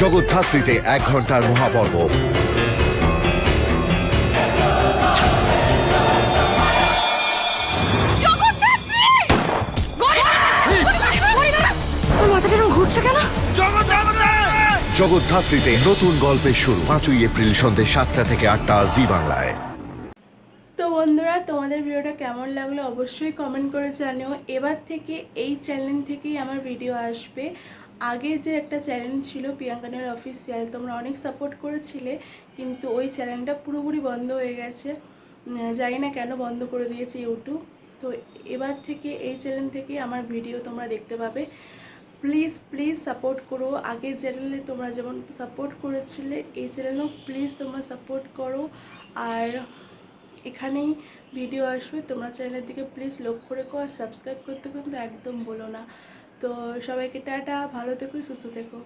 জগদ্ধাত্রীতে 1 ঘন্টার মহাপর্ব। জগদ্ধাত্রীতে নতুন গল্পের শুরু 5ই এপ্রিল সন্ধ্যে 7টা থেকে 8টা জি বাংলায়। তো বন্ধুরা, তোমাদের ভিডিওটা কেমন লাগলো অবশ্যই কমেন্ট করে জানিও। এবার থেকে এই চ্যানেল থেকেই আমার ভিডিও আসবে। আগে যে একটা চ্যানেল ছিল প্রিয়াঙ্কা নায়ার অফিসিয়াল, তোমরা অনেক সাপোর্ট করেছিলে, কিন্তু ওই চ্যানেলটা পুরোপুরি বন্ধ হয়ে গেছে। জানি না কেন বন্ধ করে দিয়েছে ইউটিউব। তো এবার থেকে এই চ্যানেল থেকেই আমার ভিডিও তোমরা দেখতে পাবে। প্লিজ প্লিজ সাপোর্ট করো। আগের চ্যানেলে তোমরা যেমন সাপোর্ট করেছিলে, এই চ্যানেলেও প্লিজ তোমরা সাপোর্ট করো। আর এখানেই ভিডিও আসবে, তোমরা চ্যানেলের দিকে প্লিজ লক্ষ্য রেখো। আর সাবস্ক্রাইব করতে কিন্তু একদম বলো না। তো সবাইকে টাটা, ভালো থেকো, সুস্থ থেকো।